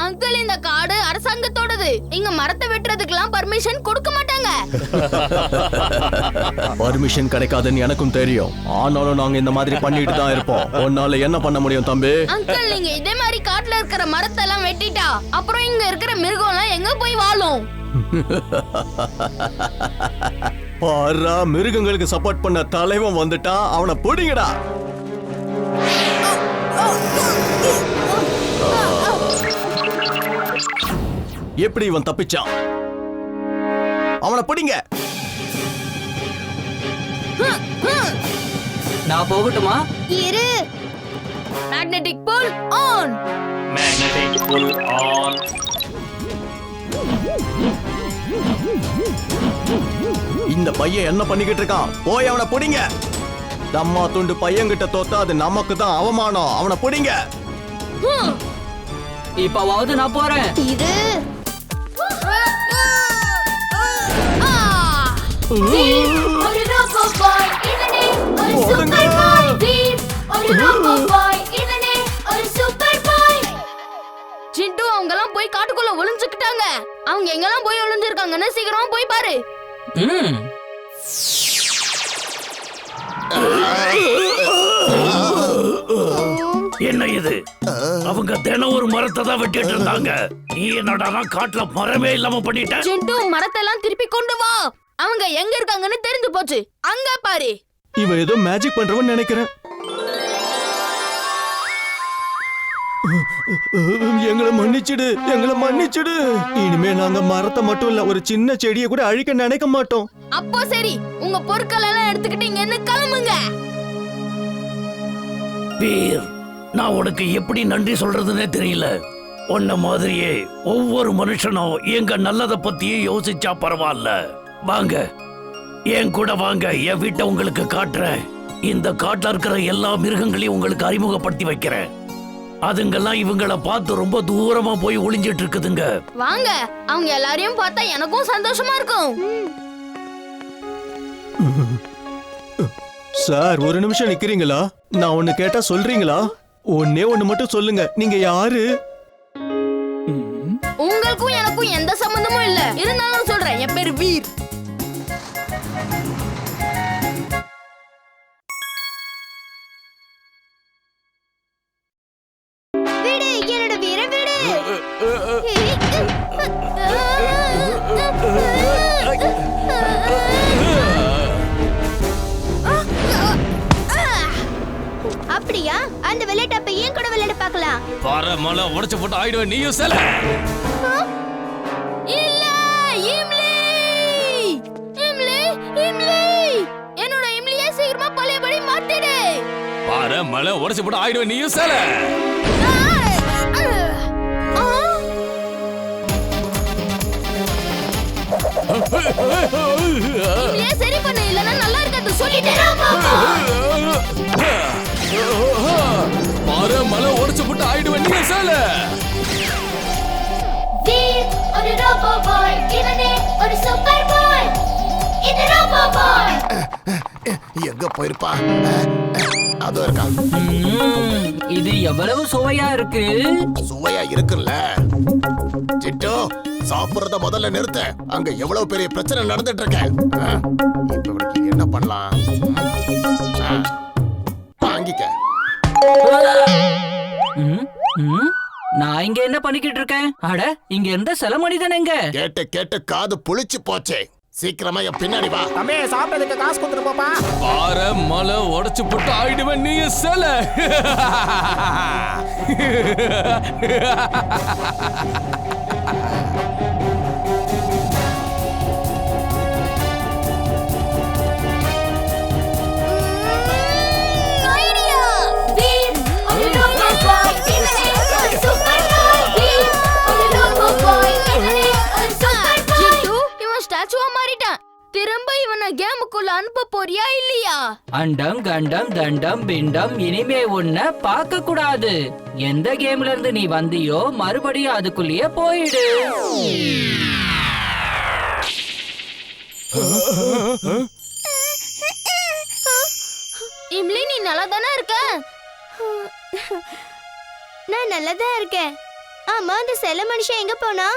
Uncle, இந்த காடு அரசாங்கத்தோடது. இங்க மரத்தை வெட்டுறதுக்கெல்லாம் பர்மிஷன் கொடுக்க மாட்டாங்க. பர்மிஷன் கிடைக்காதுன்னு எனக்கும் தெரியும். ஆனாலும் நாங்க இந்த மாதிரி பண்ணிட்டு தான் இருப்போம். உன்னால என்ன பண்ண முடியும் தம்பி? அங்கிள், நீங்க இதே மாதிரி காட்டுல இருக்கிற மரத்தை எல்லாம் வெட்டிட்டா அப்புறம் இங்க இருக்கிற மிருகம் எல்லாம் எங்க போய் வாழும்? பாரா, மிருகங்களுக்கு சப்போர்ட் பண்ண தலைவன் வந்துட்டா, அவனை பிடிங்கடா. எப்படி இவன் தப்பிச்சான்? அவனை பிடிங்க. நான் போகட்டுமா? இரு. Magnetic pull on. Magnetic pull on. இந்த பையன் என்ன பண்ணிக்கிட்டு இருக்கான்? போய் அவனை பிடிங்க. தம்மா துண்டு பையன்கிட்ட தோத்தா அது நமக்கு தான் அவமானம். அவனை பிடிங்க. இப்பவாவது நான் போறேன். இரு. ஒரு ரோபோ பாய் இவனே, ஒரு சூப்பர் பாய். வீர் ஒரு ரோபோ பாய் இவனே, ஒரு சூப்பர் பாய். சிண்டு, அவங்க எல்லாம் போய் காட்டுக்குள்ள ஒளிஞ்சுக்கிட்டாங்க. அவங்க எங்கெல்லாம் போய் ஒளிஞ்சிருக்காங்கன்னு சீக்கிரமா போய் பாரு. என்ன இது? அவங்க தினம் ஒரு மரத்தை தான் வெட்டிட்டு இருந்தாங்க. நீ என்னடா காட்டுல மரமே இல்லாம பண்ணிட்ட? சிண்டு, மரத்தை எல்லாம் திருப்பி கொண்டு வா. அவங்க எங்க இருக்காங்கன்னு தெரிஞ்சு போச்சு. அங்க பாரு. இவன் ஏதோ மேஜிக் பண்றவன் நினைக்கிறேன். எங்களை மன்னிச்சிடு, எங்களை மன்னிச்சிடு. இனிமே நாங்க மரத்தை மட்டும் இல்ல, ஒரு சின்ன செடியை கூட அழிக்க நினைக்க மாட்டோம். அப்போ சரி, உங்க பொருட்கள் எல்லாம் எடுத்துக்கிட்டு இங்க இருந்து கிளம்புங்க. வீர், நான் உனக்கு எப்படி நன்றி சொல்றதுன்னே தெரியல. உன்ன மாதிரியே ஒவ்வொரு மனுஷனும் எங்க நல்லத பத்தியே யோசிச்சா பரவாயில்ல. வாங்க, என் கூட வாங்க, என் வீட்டை உங்களுக்கு காட்டுறேன். இந்த காட்டுல இருக்கிற எல்லா மிருகங்களையும் உங்களுக்கு அறிமுகப்படுத்தி வைக்கிறேன். அதுங்கெல்லாம் இவங்கள பார்த்து ரொம்ப தூரமா போய் ஒளிஞ்சிட்டு இருக்குதுங்க. வாங்க, அவங்க எல்லாரையும் பார்த்தா எனக்கும் சந்தோஷமா இருக்கும். சார், ஒரு நிமிஷம் நிக்கிறீங்களா? நான் ஒண்ணு கேட்டா சொல்றீங்களா? ஒன்னே ஒண்ணு மட்டும் சொல்லுங்க, நீங்க யாரு? உங்களுக்கும் எனக்கும் எந்த சம்பந்தமும் இல்ல. இருந்தாலும் சொல்றேன், என் பேரு வீர். விடு என்னோட வீர விடு. அப்படியா? அந்த விளையாட்டு அப்ப ஏன் கூட விளையாட பார்க்கலாம். பாறை மலை உடைச்சு போட்டு ஆயிடுவேன். நீயும் செல. இல்ல, இம்லி இம்லி இம்லி, என்னோட இம்லியை சீக்கிரமா பழையபடி மாத்திடு. பாறை மலை உடைச்சு போட்டு ஆயிடுவேன். நீயும் செல. இம்லியை சரி பண்ணு, இல்லனா நல்லா இருக்காது சொல்லிட்டேன். பாறை மலை உடைச்சு போட்டு ஆயிடுவேன். நீயும் செல. வீர் ஒரு ரோபோ பாய் இவனே, ஒரு சூப்பர் பாய். இது ரோபோ பாய். எங்க போயிருப்பா? அதோ இருக்கா. இது எவ்வளவு சுவையா இருக்கு. சுவையா இருக்குல்ல. சிட்டு, சாப்பிடுறத முதல்ல நிறுத்த. அங்க எவ்வளவு பெரிய பிரச்சனை நடந்துட்டு இருக்க. இப்ப இவனுக்கு என்ன பண்ணலாம்? வாங்கிக்க. நான் இங்க என்ன பண்ணிக்கிட்டு இருக்கேன்? அட, இங்க இருந்த சில மனிதன் எங்க? கேட்டு கேட்டு காது புளிச்சு போச்சே. சீக்கிரமா என் பின்னாடி வா. தம்பி, சாப்பிட்டதுக்கு காசு கொடுத்துட்டு போப்பா. பாறை மலை உடைச்சு போட்டு ஆயிடுவேன். நீயும் செல. ஐடியா. வீர் ஒரு ரோபோ பாய் இவனே, ஒரு சூப்பர் பாய். வீர் ஒரு ரோபோ பாய் இவனே, ஒரு சூப்பர் பாய். சிண்டு, இவன் ஸ்டாச்சுவா மாறிட்டான். திரும்ப இவனை கேமுக்குள்ள அனுப்ப போறியா இல்லையா? அண்டம் கண்டம் தண்டம் பிண்டம், இனிமே உன்னை பார்க்க கூடாது. எந்த கேம்ல இருந்து நீ வந்தியோ மறுபடியும் அதுக்குள்ளேயே போயிடு. இம்லி, நீ நல்லா தானே இருக்க? நான் நல்லா தான் இருக்கேன். ஆமா அந்த செல்ல மனுஷன் எங்க போனா?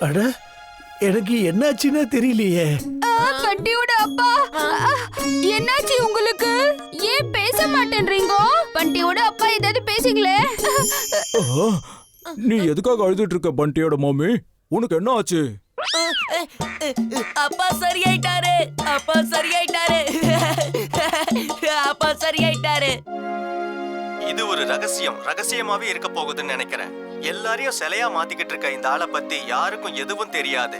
அட எனக்கு என்னாச்சுன்னா தெரியலையே. பண்டியோட அப்பா என்னாச்சு உங்களுக்கு? ஏன் பேச மாட்டேன்றீங்க? பண்டியோட அப்பா ஏதாவது பேசுங்களே. நீ எதுக்காக அழுதுட்டு இருக்க பண்டியோட மாமி? உனக்கு என்ன ஆச்சு? அப்பா சரியாயிட்டாரு. அப்பா சரியாயிட்டாரு. அப்பா சரியாயிட்டாரு. இது ஒரு ரகசியமாவே இருக்க போகுதுன்னு நினைக்கிறேன். எல்லாரையும் சிலையா மாத்திக்கிட்டு இருக்க இந்த ஆளை பத்தி யாருக்கும் எதுவும் தெரியாது.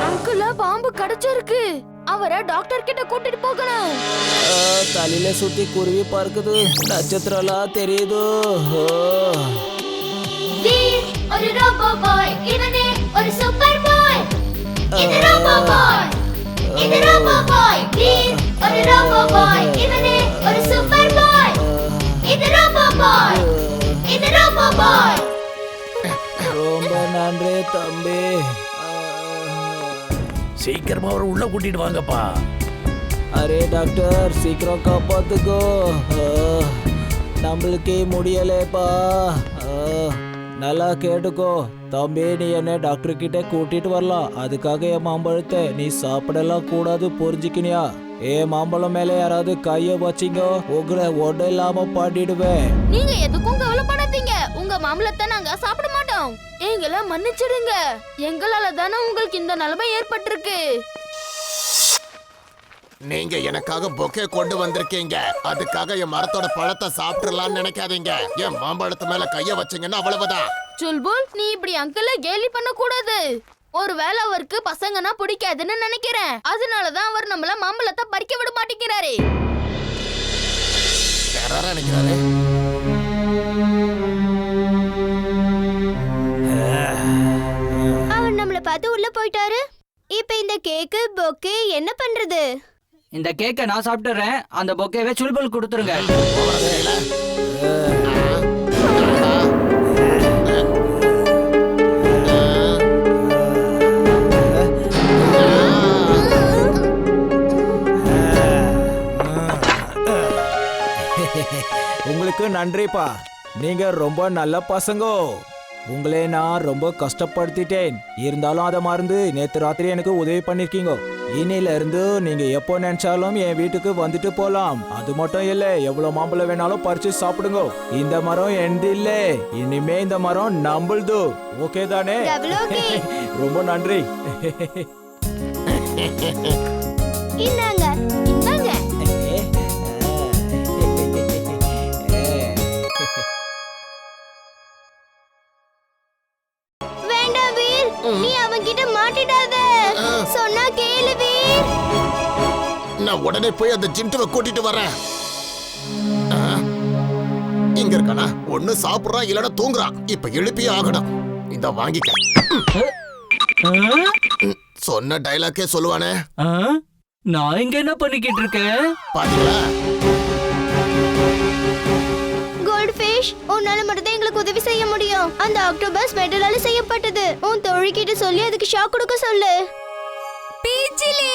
அங்குல பாம்பு கடிச்சிருக்கு. அவரை டாக்டர் கிட்ட கூட்டிட்டு போகணும். தலையில சுத்தி குருவி பறக்குது, நட்சத்திரம்லாம் தெரியுது. வீர் ஒரு ரோபோ பாய், இவனே ஒரு சூப்பர் பாய். இது ரோபோ பாய், இது ரோபோ பாய். வீர் ஒரு ரோபோ பாய், இவனே ஒரு சூப்பர் பாய். இது ரோபோ பாய், இது ரோபோ பாய். ரொம்ப நன்றி தம்பி. சீக்கிரமா அவரை உள்ள கூட்டிட்டு வாங்கப்பா. அரே டாக்டர், சீக்கிரம் காப்பாத்துக்கோ. நம்மளுக்கே முடியலேப்பா. நல்லா கேட்டுக்கோ தம்பி, நீ என்ன டாக்டர் கிட்ட கூட்டிட்டு வரலாம். அதுக்காக என் மாம்பழத்தை நீ சாப்பிடலாம் கூடாது, புரிஞ்சுக்கினியா? மாம்பழம் மேல யாராவது கைய வச்சிங்க, உங்களை ஒன்றும் இல்லாம பாடிடுவேன். நீங்க எதுக்கும் கவலைப்படாதீங்க. உங்க மாம்பழத்தை நாங்க சாப்பிட மாட்டோம். எங்களை மன்னிச்சிடுங்க. எங்களால தானே உங்களுக்கு இந்த நிலைமை ஏற்பட்டிருக்கு. நீங்க எனக்காக பொக்கே கொண்டு வந்திருக்கீங்க. அதுக்காக என் மரத்தோட பழத்தை சாப்பிட்டுலாம்னு நினைக்காதீங்க. என் மாம்பழத்து மேல கைய வச்சீங்கன்னா அவ்வளவுதான். சுல்புல், நீ இப்படி அங்கிள கேலி பண்ண கூடாது. ஒருவேளை அவருக்கு பசங்கன்னா பிடிக்காதுன்னு நினைக்கிறேன். அதனாலதான் அவர் நம்மள மாம்பழத்தை பறிக்க விட மாட்டேங்கிறாரு. நினைக்கிறாரு. அவர் நம்மள பார்த்து உள்ள போயிட்டாரு. இப்ப இந்த கேக்கு பொக்கே என்ன பண்றது? இந்த கேக்கை நான் சாப்பிட்டுறேன். அந்த பொக்கேவை சுல்புல் கொடுத்துருங்க. உங்களுக்கு நன்றிப்பா, நீங்க ரொம்ப நல்ல பசங்க. உங்களே நான் ரொம்ப கஷ்டப்படுத்திட்டேன். இருந்தாலும் அதை மறந்து நேத்து ராத்திரி எனக்கு உதவி பண்ணிருக்கீங்க. இன்னையில இருந்து நீங்க எப்போ நினைச்சாலும் என் வீட்டுக்கு வந்துட்டு போலாம். அது மட்டும் இல்ல, எவ்வளவு மாம்பழம் வேணாலும் பறிச்சு சாப்பிடுங்க. இந்த மரம் எந்த இல்ல, இனிமே இந்த மரம் நம்மளுது. ஓகே தானே? ரொம்ப நன்றி. இந்தாங்க இந்தாங்க. வேண்டாம் வீர், நீ அவன்கிட்ட மாட்டிடாத. சொன்னா கேளு வீர். நான் உடனே போய் அந்த ஜிண்டுவை கூட்டிட்டு வரேன். இங்க இருக்கானா? ஒண்ணு சாப்பிடுறான், இல்லனா தூங்குறான். இப்ப எழுப்பியே ஆகணும். இந்த வாங்கிக்க. சொன்ன டைலாக்கே சொல்லுவானே. நான் இங்க என்ன பண்ணிக்கிட்டு இருக்கேன்? பாத்தீங்களா? கோல்ட் ஃபிஷ், உன்னால மட்டும் தான் எங்களுக்கு உதவி செய்ய முடியும். அந்த ஆக்டோபஸ் மெட்டலால செய்யப்பட்டது. உன் தோழிக்கிட்ட சொல்லி அதுக்கு ஷாக் கொடுக்க சொல்லு. பீச்சிலி,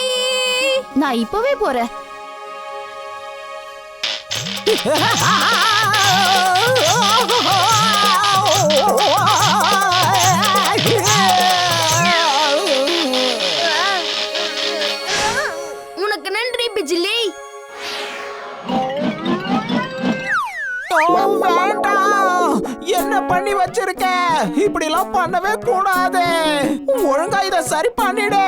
நான் இப்பவே போறேன். உனக்கு நன்றி பிஜிலி. என்ன பண்ணி வச்சிருக்க? இப்படி எல்லாம் பண்ணவே கூடாது. ஒழுங்கா இத சரி பண்ணிடு.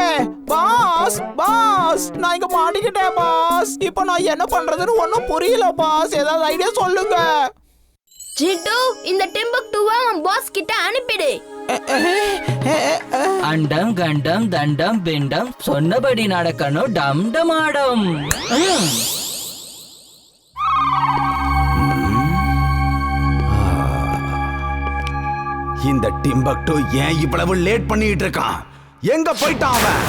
பாஸ் பாஸ், நான் இங்க மாட்டிக்கிட்டேன் பாஸ். இப்போ நான் என்ன பண்றதுன்னு ஒன்னும் புரியல பாஸ். ஏதாவது ஐடியா சொல்லுங்க. ஜிட்டு, இந்த டிம்பக்டுவை உன் பாஸ் கிட்ட அனுப்பிடு. அண்டம் கண்டம் தண்டம் பிண்டம் சொன்னபடி நடக்கணும். டம் டமாடம். இந்த டிம்பக்டு ஏன் இவ்வளவு லேட் பண்ணிட்டு இருக்கான்? எங்க போயிட்டான் அவன்?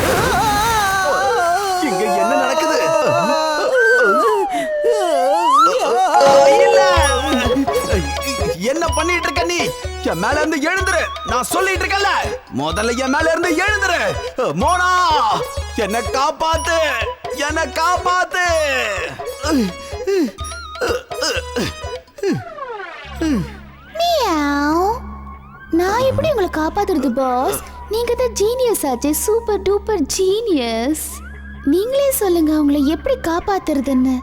இங்க என்ன நடக்குது? என்ன பண்ணிட்டு இருக்க நீ? என் மேல இருந்து எழுந்துரு. நான் சொல்லிட்டு இருக்கேன்ல, முதல்ல என் மேல இருந்து எழுந்துரு. மோனா, என்ன காப்பாத்து, என்ன காப்பாத்து. நான் எப்படி உங்களை காப்பாத்துறது பாஸ்? நீங்க தான் ஜீனியஸ் ஆச்சே, சூப்பர் டூப்பர் ஜீனியஸ். நீங்களே சொல்லுங்க உங்களை எப்படி காப்பாத்துறதுன்னு.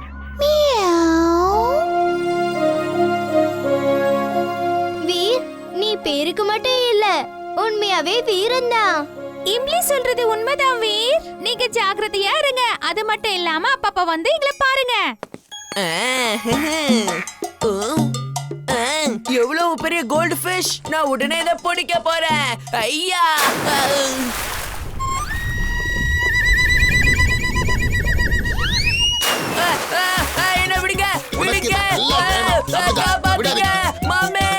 வீர், நீ பேருக்கு மட்டும் இல்ல, உண்மையாவே வீரன்தான். இம்லி சொல்றது உண்மைதான் வீர். நீங்க ஜாக்கிரதையா இருங்க. அது மட்டும் இல்லாம அப்பப்ப வந்து எங்களை பாருங்க. எவ்வளவு பெரிய கோல்ட் ஃபிஷ்! நான் உடனே இதை பிடிக்க போறேன். ஐயா! என்ன விடுங்க, விடுங்க! காப்பாத்துங்க, மாமே!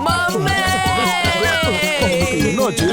மாமே! என்னாச்சு?